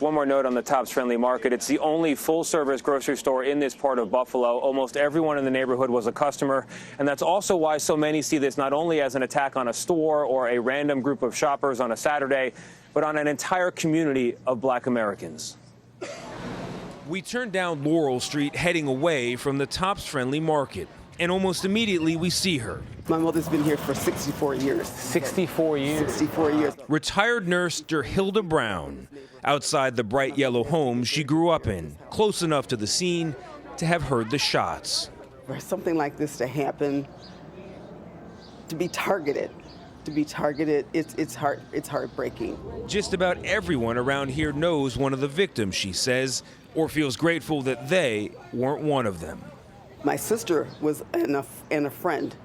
One more note on the Tops Friendly Market. It's the only full-service grocery store in this part of Buffalo. Almost everyone in the neighborhood was a customer, and that's also why so many see this not only as an attack on a store or a random group of shoppers on a Saturday, but on an entire community of Black Americans. We turned down Laurel Street heading away from the Tops Friendly Market, and almost immediately we see her. My mother's been here for 64 years. 64 years? 64 years. Retired nurse Derhilda Brown, outside the bright yellow home she grew up in, close enough to the scene to have heard the shots. For something like this to happen, to be targeted, it's heartbreaking. Just about everyone around here knows one of the victims, she says, or feels grateful that they weren't one of them. My sister was and a friend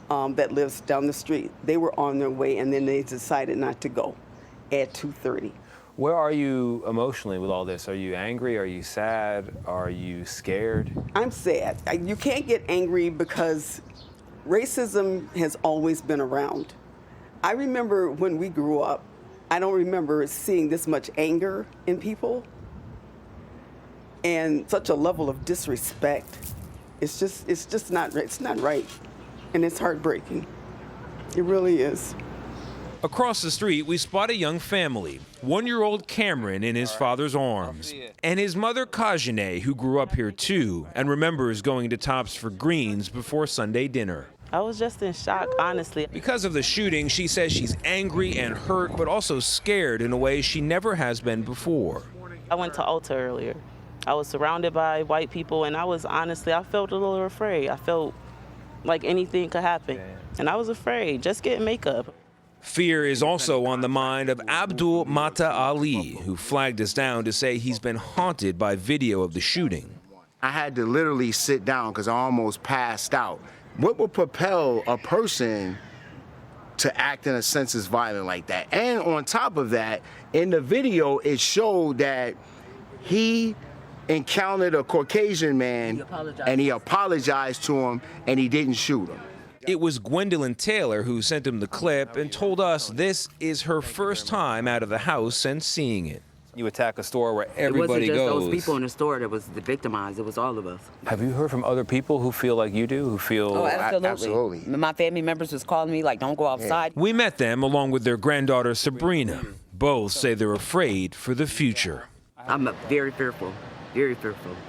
that lives down the street. They were on their way, and then they decided not to go at 2:30. Where are you emotionally with all this? Are you angry? Are you sad? Are you scared? I'm sad. You can't get angry because racism has always been around. I remember when we grew up, I don't remember seeing this much anger in people and such a level of disrespect. It's just not right, and it's heartbreaking. It really is. Across the street, we spot a young family, 1-year-old Cameron in his father's arms, and his mother Kajane, who grew up here too and remembers going to Tops for greens before Sunday dinner. I was just in shock, honestly. Because of the shooting, she says she's angry and hurt, but also scared in a way she never has been before. I went to Ulta earlier. I was surrounded by white people, and I felt a little afraid. I felt like anything could happen, and I was afraid, just getting makeup. Fear is also on the mind of Abdul Mata Ali, who flagged us down to say he's been haunted by video of the shooting. I had to literally sit down because I almost passed out. What would propel a person to act in a senseless violence like that? And on top of that, in the video, it showed that he encountered a Caucasian man and he apologized to him and he didn't shoot him. It was Gwendolyn Taylor who sent him the clip and told us this is her first time out of the house since seeing it. You attack a store where everybody goes. It wasn't just those people in the store that was the victimized. It was all of us. Have you heard from other people who feel like you do, who feel... Oh, absolutely. Absolutely. My family members was calling me like, don't go outside. We met them along with their granddaughter Sabrina. Both say they're afraid for the future. I'm very fearful,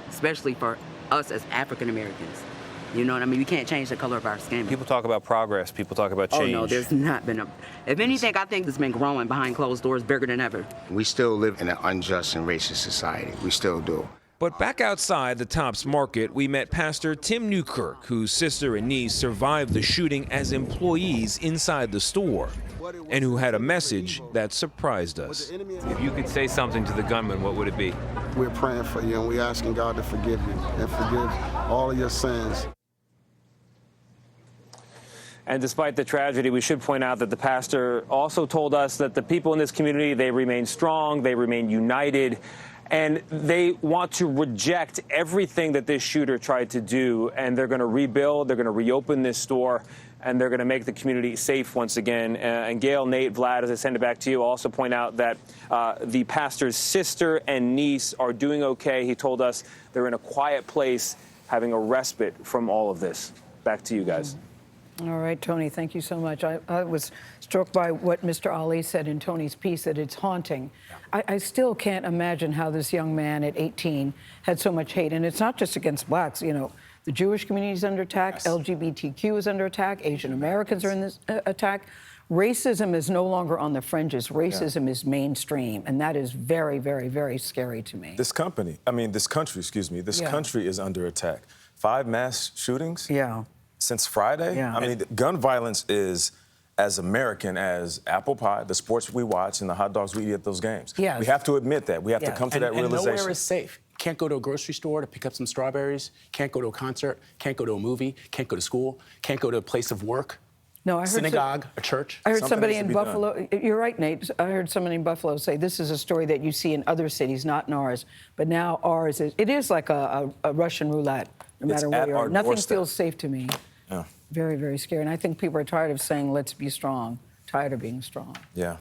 especially for us as African Americans. You know what I mean? We can't change the color of our skin. People talk about progress. People talk about change. Oh, no, there's not been a... If anything, I think it's been growing behind closed doors bigger than ever. We still live in an unjust and racist society. We still do. But back outside the Tops Market, we met Pastor Tim Newkirk, whose sister and niece survived the shooting as employees inside the store, and who had a message that surprised us. If you could say something to the gunman, what would it be? We're praying for you, and we're asking God to forgive you and forgive all of your sins. And despite the tragedy, we should point out that the pastor also told us that the people in this community, they remain strong, they remain united, and they want to reject everything that this shooter tried to do, and they're going to rebuild, they're going to reopen this store, and they're going to make the community safe once again. And Gayle, Nate, Vlad, as I send it back to you, also point out that the pastor's sister and niece are doing okay. He told us they're in a quiet place, having a respite from all of this. Back to you guys. All right, Tony, thank you so much. I was struck by what Mr. Ali said in Tony's piece, that it's haunting. I still can't imagine how this young man at 18 had so much hate. And it's not just against blacks. You know, the Jewish community is under attack, yes. LGBTQ is under attack, Asian Americans are in this attack. Racism is no longer on the fringes. Racism is mainstream, and that is very, very, very scary to me. This country is under attack. 5 mass shootings? Yeah. Since Friday? Yeah. I mean, gun violence is as American as apple pie, the sports we watch, and the hot dogs we eat at those games. Yes. We have to admit that. We have to come to that realization. And nowhere is safe. Can't go to a grocery store to pick up some strawberries. Can't go to a concert. Can't go to a movie. Can't go to school. Can't go to a place of work. No, I heard synagogue, a church. I heard somebody in Buffalo. You're right, Nate. I heard somebody in Buffalo say this is a story that you see in other cities, not in ours. But now ours is. It is like a Russian roulette. No matter where you are, nothing feels safe to me. Yeah. Very, very scary. And I think people are tired of saying, let's be strong, tired of being strong. Yeah.